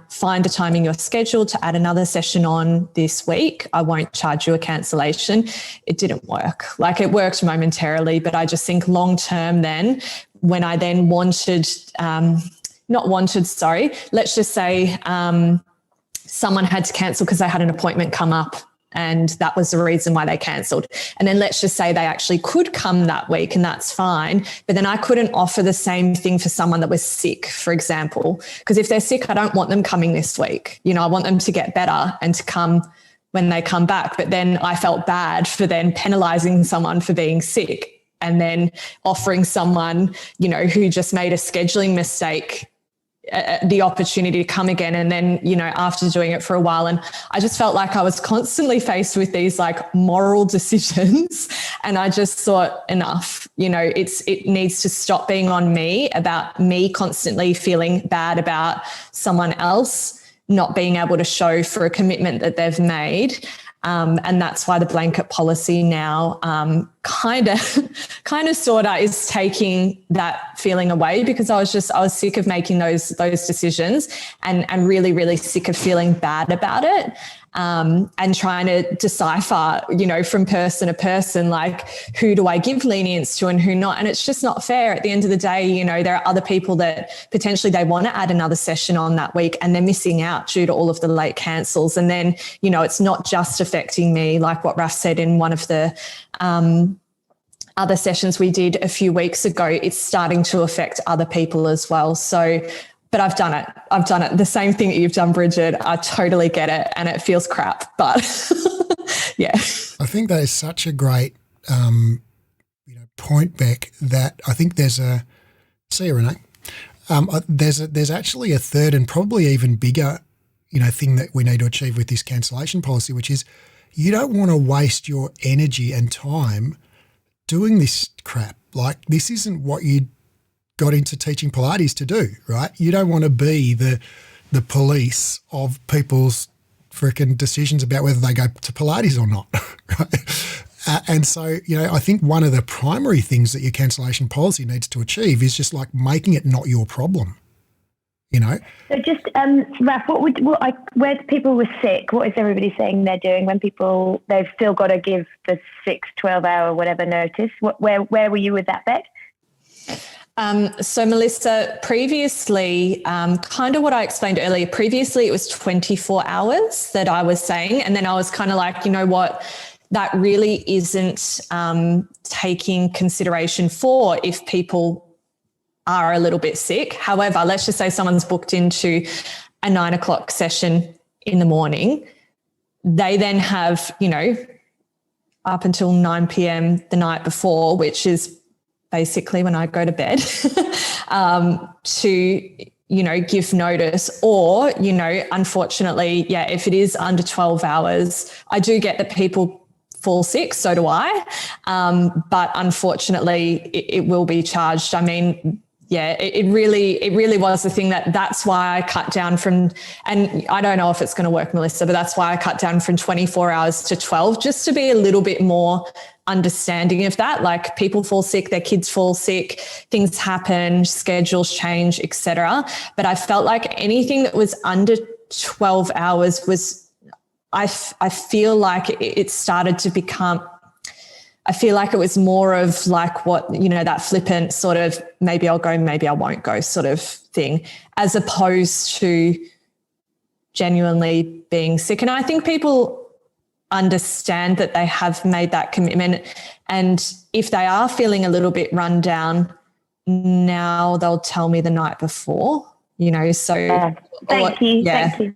Speaker 7: find a time in your schedule to add another session on this week, I won't charge you a cancellation. It didn't work. Like, it worked momentarily, but I just think long-term then, when I then wanted, not wanted, sorry. Let's just say someone had to cancel because they had an appointment come up and that was the reason why they cancelled. And then let's just say they actually could come that week and that's fine. But then I couldn't offer the same thing for someone that was sick, for example, because if they're sick, I don't want them coming this week. You know, I want them to get better and to come when they come back. But then I felt bad for then penalising someone for being sick and then offering someone, you know, who just made a scheduling mistake the opportunity to come again. And then, you know, after doing it for a while, and I just felt like I was constantly faced with these like moral decisions. And I just thought, enough, you know, it needs to stop being on me about me constantly feeling bad about someone else not being able to show for a commitment that they've made. And that's why the blanket policy now kind of sort of is taking that feeling away, because I was sick of making those decisions and really, really sick of feeling bad about it. And trying to decipher, you know, from person to person, like who do I give lenience to and who not? And it's just not fair. At the end of the day, you know, there are other people that potentially they want to add another session on that week and they're missing out due to all of the late cancels. And then, you know, it's not just affecting me, like what Raph said in one of the other sessions we did a few weeks ago, it's starting to affect other people as well. So, but I've done it. The same thing that you've done, Bridget. I totally get it and it feels crap, but yeah.
Speaker 1: I think that is such a great point, Beck, that I think there's a – see you, Renee. There's actually a third and probably even bigger, you know, thing that we need to achieve with this cancellation policy, which is you don't want to waste your energy and time doing this crap. Like, this isn't what you got into teaching Pilates to do, right? You don't want to be the police of people's freaking decisions about whether they go to Pilates or not, right? And so, you know, I think one of the primary things that your cancellation policy needs to achieve is just like making it not your problem, you know?
Speaker 10: So just, Raph, where people were sick, what is everybody saying they're doing when they've still got to give the 12-hour whatever notice? Where were you with that, Beck?
Speaker 7: So Melissa, previously, kind of what I explained earlier, previously it was 24 hours that I was saying. And then I was kind of like, you know what, that really isn't taking consideration for if people are a little bit sick. However, let's just say someone's booked into a 9 o'clock session in the morning. They then have, you know, up until 9 p.m. the night before, which is basically when I go to bed, to, you know, give notice. Or, you know, unfortunately, yeah, if it is under 12 hours, I do get that people fall sick, so do I. But unfortunately, it will be charged. I mean, yeah, it really was the thing that's why I cut down from, and I don't know if it's going to work, Melissa, but that's why I cut down from 24 hours to 12, just to be a little bit more understanding of that. Like, people fall sick, their kids fall sick, things happen, schedules change, etc. But I felt like anything that was under 12 hours was, I feel like it started to become, I feel like it was more of like what, you know, that flippant sort of maybe I'll go, maybe I won't go sort of thing, as opposed to genuinely being sick. And I think people understand that they have made that commitment. And if they are feeling a little bit run down, now they'll tell me the night before, you know, so.
Speaker 10: Thank you. Thank you.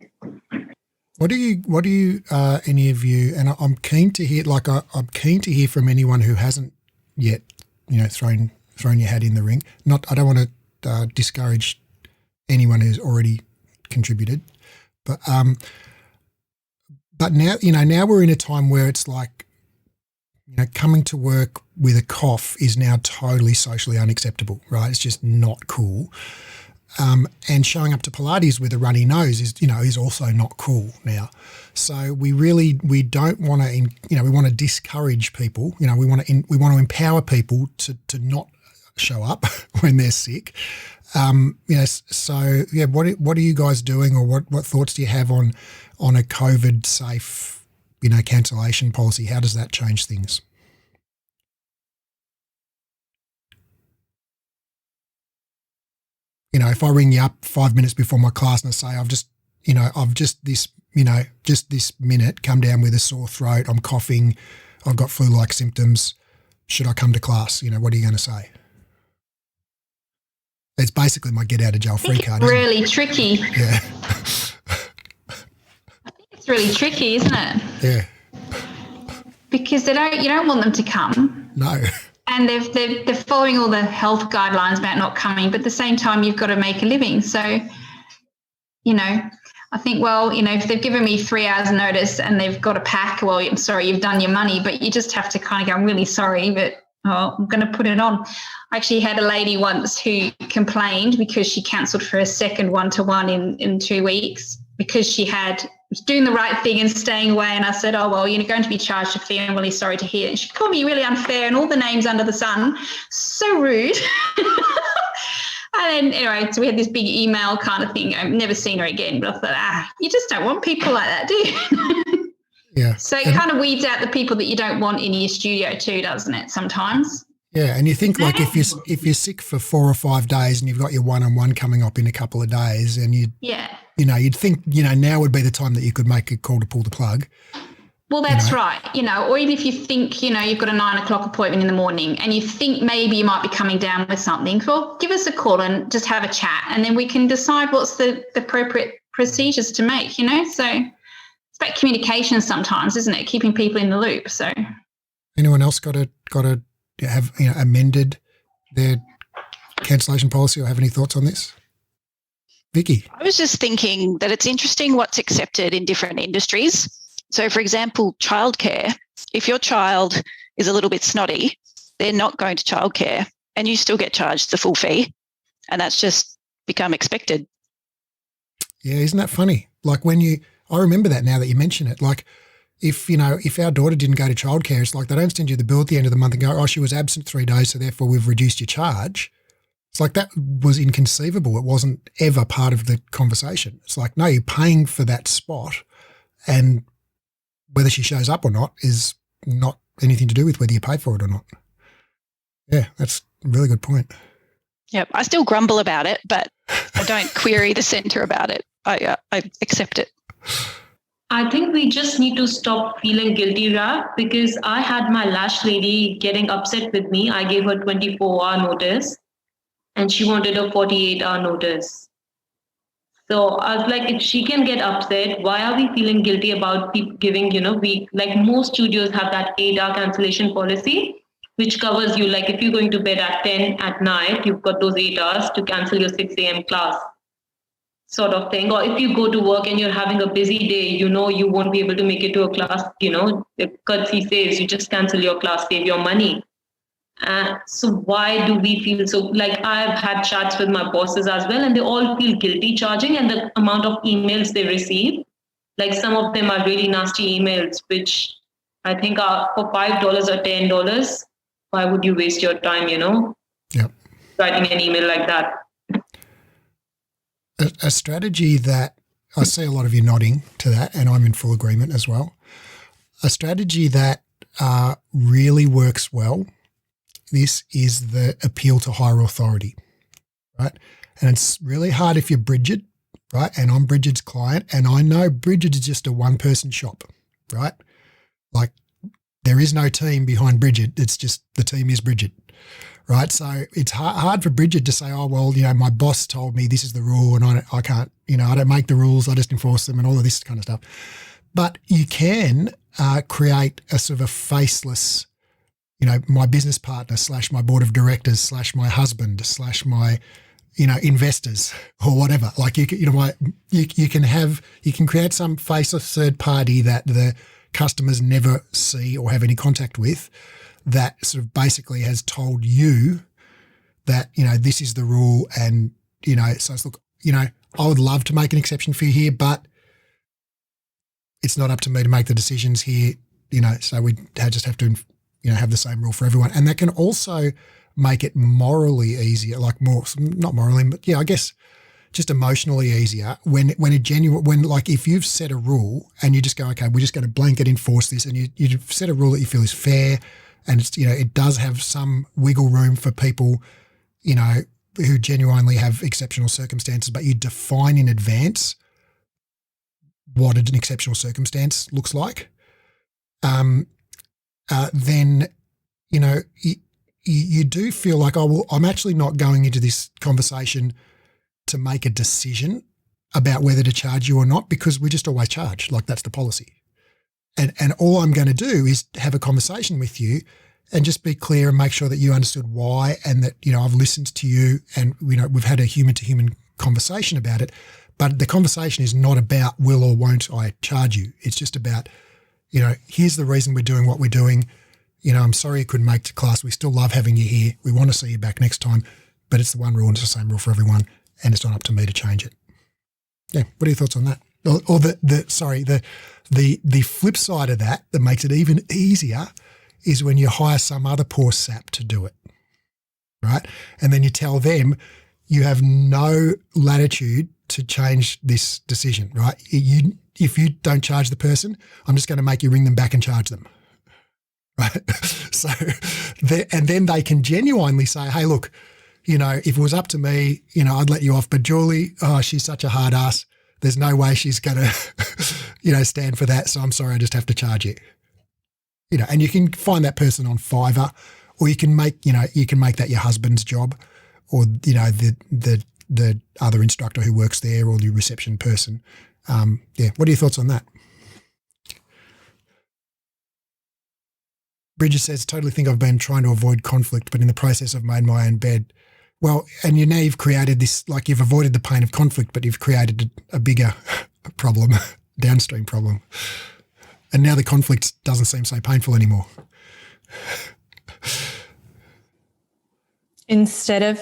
Speaker 1: What do you, any of you, and I'm keen to hear, like I'm keen to hear from anyone who hasn't yet, you know, thrown your hat in the ring. I don't want to discourage anyone who's already contributed, but now, you know, now we're in a time where it's like, you know, coming to work with a cough is now totally socially unacceptable, right? It's just not cool. And showing up to Pilates with a runny nose is also not cool now. So we don't want to, you know, we want to discourage people. You know, we want to empower people to not show up when they're sick. You know, so yeah, what are you guys doing, or what thoughts do you have on a COVID safe, you know, cancellation policy? How does that change things? You know, if I ring you up 5 minutes before my class and I say, just this minute come down with a sore throat, I'm coughing, I've got flu-like symptoms, should I come to class? You know, what are you going to say? It's basically my get out of jail free card.
Speaker 2: Really tricky.
Speaker 1: Yeah.
Speaker 2: It's really tricky, isn't it?
Speaker 1: Yeah.
Speaker 2: Because you don't want them to come.
Speaker 1: No.
Speaker 2: And they're following all the health guidelines about not coming, but at the same time, you've got to make a living. So, you know, I think, well, you know, if they've given me 3 hours notice and they've got a pack, well, I'm sorry, you've done your money, but you just have to kind of go, I'm really sorry, but I'm going to put it on. I actually had a lady once who complained because she cancelled for a second one-to-one in 2 weeks because she was doing the right thing and staying away. And I said, oh, well, you're going to be charged a fee. I'm really sorry to hear. And she called me really unfair and all the names under the sun. So rude. And then anyway, so we had this big email kind of thing. I've never seen her again, but I thought, you just don't want people like that, do you?
Speaker 1: Yeah.
Speaker 2: So it kind of weeds out the people that you don't want in your studio too, doesn't it, sometimes?
Speaker 1: Yeah, and you think like if you're sick for 4 or 5 days and you've got your one-on-one coming up in a couple of days and you'd think, now would be the time that you could make a call to pull the plug.
Speaker 2: Well, that's right. Or even if you think, you've got a 9 o'clock appointment in the morning and you think maybe you might be coming down with something, well, give us a call and just have a chat and then we can decide what's the appropriate procedures to make, So it's about communication sometimes, isn't it? Keeping people in the loop. So
Speaker 1: anyone else got to have amended their cancellation policy or have any thoughts on this? Vicky?
Speaker 11: I was just thinking that it's interesting what's accepted in different industries. So, for example, childcare, if your child is a little bit snotty, they're not going to childcare and you still get charged the full fee, and that's just become expected.
Speaker 1: Yeah, isn't that funny? Like I remember that now that you mention it. Like if our daughter didn't go to childcare, it's like they don't send you the bill at the end of the month and go, oh, she was absent 3 days, so therefore we've reduced your charge. It's like that was inconceivable. It wasn't ever part of the conversation. It's like, no, you're paying for that spot and whether she shows up or not is not anything to do with whether you pay for it or not. Yeah, that's a really good point.
Speaker 11: Yep, I still grumble about it, but I don't query the centre about it. I accept it.
Speaker 12: I think we just need to stop feeling guilty, Raf, because I had my lash lady getting upset with me. I gave her 24-hour notice and she wanted a 48-hour notice. So I was like, if she can get upset, why are we feeling guilty about giving, like most studios have that 8-hour cancellation policy, which covers you. Like if you're going to bed at 10 at night, you've got those 8 hours to cancel your 6 a.m. class sort of thing. Or if you go to work and you're having a busy day, you won't be able to make it to a class, the courtesy saves, you just cancel your class, save your money. So why do we feel so, like I've had chats with my bosses as well, and they all feel guilty charging, and the amount of emails they receive, like some of them are really nasty emails, which I think are for $5 or $10. Why would you waste your time, writing an email like that?
Speaker 1: A strategy that I see a lot of you nodding to that, and I'm in full agreement as well. A strategy that really works well, this is the appeal to higher authority, right? And it's really hard if you're Bridget, right? And I'm Bridget's client, and I know Bridget is just a one-person shop, right? Like there is no team behind Bridget. It's just the team is Bridget. Right, so it's hard for Bridget to say, oh, well, my boss told me this is the rule and I can't, I don't make the rules, I just enforce them and all of this kind of stuff. But you can create a sort of a faceless, my business partner / my board of directors / my husband / my, investors or whatever. Like you can create some faceless third party that the customers never see or have any contact with, that sort of basically has told you that, this is the rule and, so it's, look, I would love to make an exception for you here, but it's not up to me to make the decisions here, so we just have to, have the same rule for everyone. And that can also make it morally easier, like not morally, but I guess just emotionally easier when if you've set a rule and you just go, okay, we're just going to blanket enforce this, and you've set a rule that you feel is fair, and it's, it does have some wiggle room for people, who genuinely have exceptional circumstances, but you define in advance what an exceptional circumstance looks like, then, you know, you do feel like, oh, well, I'm actually not going into this conversation to make a decision about whether to charge you or not, because we just always charge. Like, that's the policy. And all I'm going to do is have a conversation with you and just be clear and make sure that you understood why, and that, you know, I've listened to you, and, you know, we've had a human to human conversation about it. But the conversation is not about will or won't I charge you. It's just about, you know, here's the reason we're doing what we're doing. You know, I'm sorry you couldn't make it to class. We still love having you here. We want to see you back next time, but it's the one rule and it's the same rule for everyone, and it's not up to me to change it. Yeah. What are your thoughts on that? Or the flip side of that makes it even easier is when you hire some other poor sap to do it, right? And then you tell them you have no latitude to change this decision, right? If you don't charge the person, I'm just going to make you ring them back and charge them, right? So, and then they can genuinely say, hey, look, you know, if it was up to me, you know, I'd let you off, but Julie, oh, she's such a hard ass. There's no way she's going to, you know, stand for that. So I'm sorry, I just have to charge you. You know, and you can find that person on Fiverr, or you can make that your husband's job, or, you know, the other instructor who works there, or the reception person. Yeah. What are your thoughts on that? Bridget says, totally think I've been trying to avoid conflict, but in the process I've made my own bed. Well, and now you've created this, like, you've avoided the pain of conflict, but you've created a bigger problem, downstream problem. And now the conflict doesn't seem so painful anymore.
Speaker 7: Instead of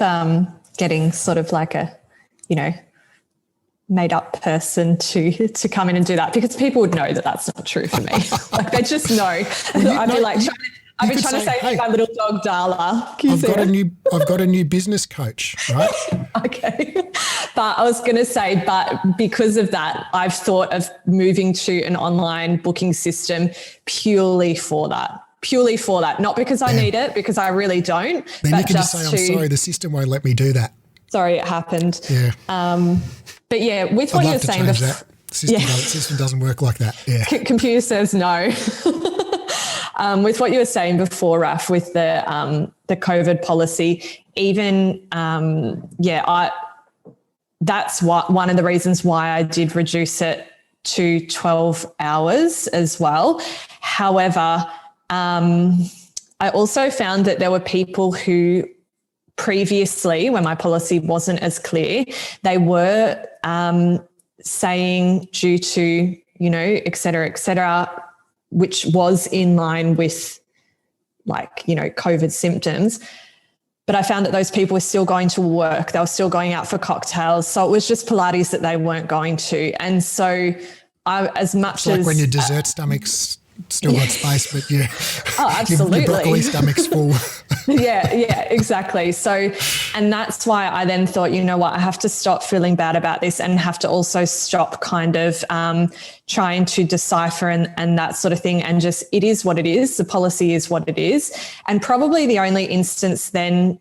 Speaker 7: getting sort of like a, you know, made up person to come in and do that, because people would know that that's not true for me. Like, they just know. I'd be like, I've been trying to say, hey, my little dog Darla.
Speaker 1: I've got a new business coach, right?
Speaker 7: Okay. But I was going to say, but because of that, I've thought of moving to an online booking system purely for that. Not because I need it, because I really don't.
Speaker 1: Then
Speaker 7: but
Speaker 1: you can just say, I'm sorry, the system won't let me do that.
Speaker 7: Sorry, it happened.
Speaker 1: Yeah.
Speaker 7: But yeah, with what you're saying,
Speaker 1: the system doesn't work like that. Yeah.
Speaker 7: Computer says no. With what you were saying before, Raph, with the COVID policy, even that's one of the reasons why I did reduce it to 12 hours as well. However, I also found that there were people who previously, when my policy wasn't as clear, they were saying due to, you know, et cetera, which was in line with, like, you know, COVID symptoms. But I found that those people were still going to work. They were still going out for cocktails. So it was just Pilates that they weren't going to. And so it's like
Speaker 1: when your dessert stomach's still got space, but yeah.
Speaker 7: Oh, absolutely.
Speaker 1: Your broccoli stomach's full.
Speaker 7: Yeah, exactly. So, and that's why I then thought, you know what, I have to stop feeling bad about this, and have to also stop kind of trying to decipher and that sort of thing, and just, it is what it is. The policy is what it is. And probably the only instance then,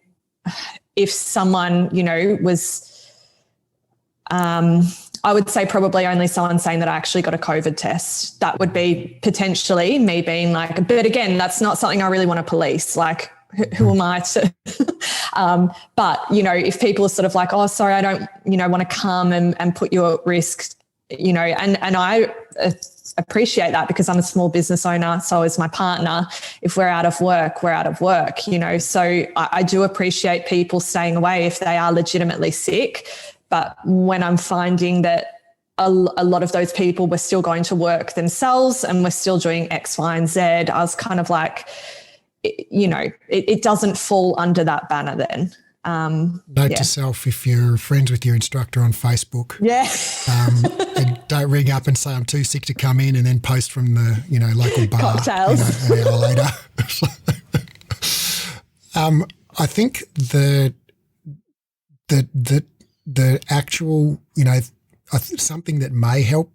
Speaker 7: if someone, you know, was, I would say probably only someone saying that I actually got a COVID test. That would be potentially me being like, but again, that's not something I really want to police. Like, who am I to? But, you know, if people are sort of like, oh, sorry, I don't, you know, want to come and put you at risk, you know, and I appreciate that, because I'm a small business owner. So is my partner. If we're out of work, we're out of work, you know. So I do appreciate people staying away if they are legitimately sick. But when I'm finding that a lot of those people were still going to work themselves and were still doing X, Y, and Z, I was kind of like, you know, it doesn't fall under that banner then.
Speaker 1: Note to self, if you're friends with your instructor on Facebook, and don't ring up and say I'm too sick to come in, and then post from the, you know, local bar,
Speaker 7: cocktails,
Speaker 1: you know, an hour later. I think the actual, you know, something that may help,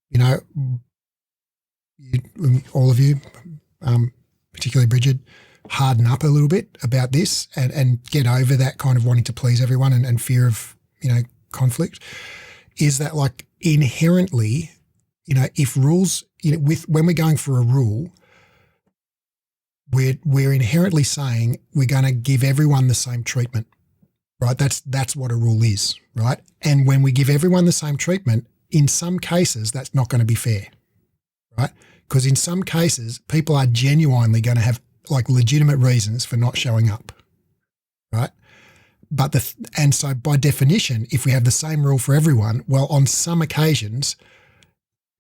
Speaker 1: you know, all of you, particularly Bridget, harden up a little bit about this and get over that kind of wanting to please everyone and fear of, conflict, is that like inherently, if rules, when we're going for a rule, we're inherently saying we're going to give everyone the same treatment, right? That's what a rule is, right? And when we give everyone the same treatment, in some cases, that's not going to be fair, right? Because in some cases, people are genuinely going to have like legitimate reasons for not showing up, right? And so by definition, if we have the same rule for everyone, well, on some occasions,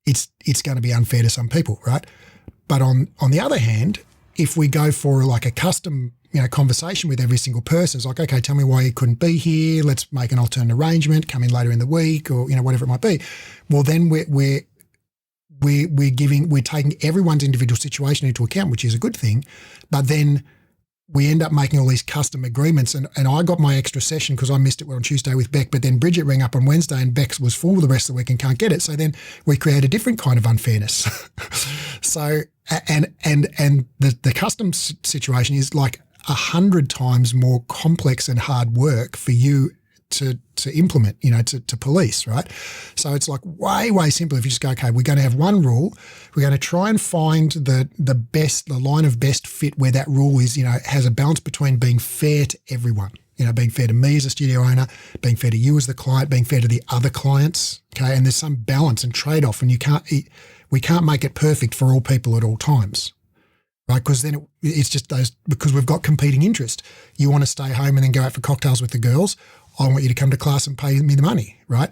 Speaker 1: it's going to be unfair to some people, right? But on the other hand, if we go for like a custom, conversation with every single person, it's like, okay, tell me why you couldn't be here. Let's make an alternate arrangement. Come in later in the week, or whatever it might be. Well, then we're taking everyone's individual situation into account, which is a good thing. But then we end up making all these custom agreements, and I got my extra session because I missed it on Tuesday with Beck, but then Bridget rang up on Wednesday and Beck was full the rest of the week and can't get it. So then we create a different kind of unfairness. So and the custom situation is like 100 times more complex and hard work for you to implement, to police, right? So it's like way simpler if you just go, okay, we're going to have one rule. We're going to try and find the line of best fit where that rule is, has a balance between being fair to everyone, being fair to me as a studio owner, being fair to you as the client, being fair to the other clients, okay? And there's some balance and trade-off, and we can't make it perfect for all people at all times, right? Because then it's just because we've got competing interest. You want to stay home and then go out for cocktails with the girls. I want you to come to class and pay me the money, right?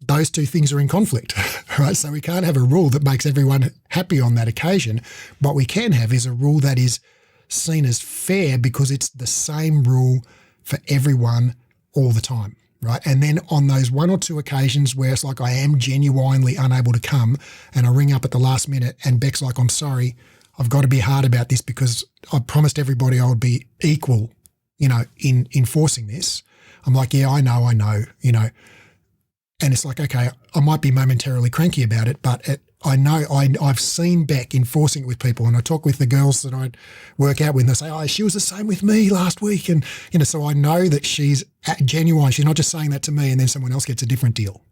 Speaker 1: Those two things are in conflict, right? So we can't have a rule that makes everyone happy on that occasion. What we can have is a rule that is seen as fair because it's the same rule for everyone all the time, right? And then on those one or two occasions where it's like I am genuinely unable to come and I ring up at the last minute and Beck's like, I'm sorry, I've got to be hard about this because I promised everybody I would be equal, in enforcing this. I'm like, yeah, I know, and it's like, okay, I might be momentarily cranky about it, but I know I've seen Beck enforcing it with people, and I talk with the girls that I work out with, and they say, oh, she was the same with me last week, and so I know that she's genuine. She's not just saying that to me, and then someone else gets a different deal.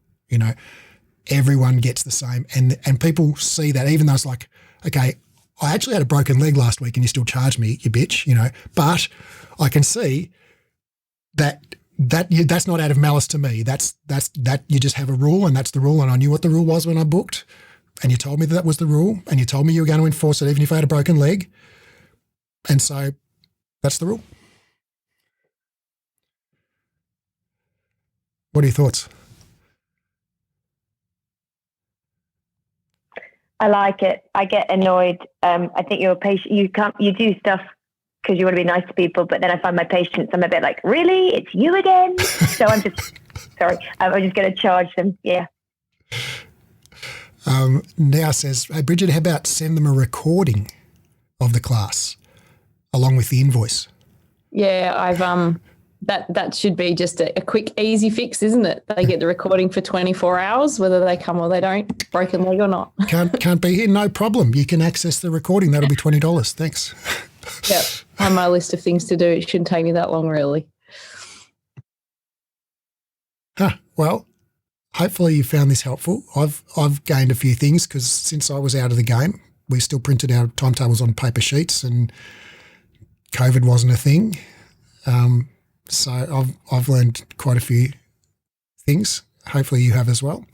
Speaker 1: Everyone gets the same, and people see that, even though it's like, okay, I actually had a broken leg last week, and you still charge me, you bitch, but I can see that's not out of malice to me. That's you just have a rule, and that's the rule, and I knew what the rule was when I booked, and you told me that was the rule, and you told me you were going to enforce it even if I had a broken leg, and so that's the rule. What are your thoughts?
Speaker 10: I like it. I get annoyed. I think you're patient. You do stuff because you want to be nice to people, but then I find my patience, I'm a bit like, really? It's you again? So I'm just, sorry, I'm just going to charge them. Yeah.
Speaker 1: Now says, hey, Bridget, how about send them a recording of the class along with the invoice?
Speaker 9: Yeah, I've that should be just a quick, easy fix, isn't it? They get the recording for 24 hours, whether they come or they don't, broken leg or not.
Speaker 1: Can't be here, no problem. You can access the recording. That'll be $20. Thanks.
Speaker 9: Yep, on my list of things to do. It shouldn't take me that long, really.
Speaker 1: Well, hopefully you found this helpful. I've gained a few things because since I was out of the game, we still printed our timetables on paper sheets, and COVID wasn't a thing. So I've learned quite a few things. Hopefully you have as well.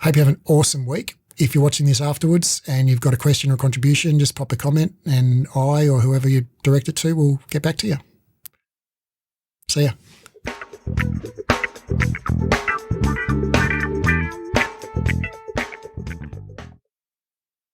Speaker 1: Hope you have an awesome week. If you're watching this afterwards and you've got a question or contribution, just pop a comment and I or whoever you direct it to will get back to you. See ya.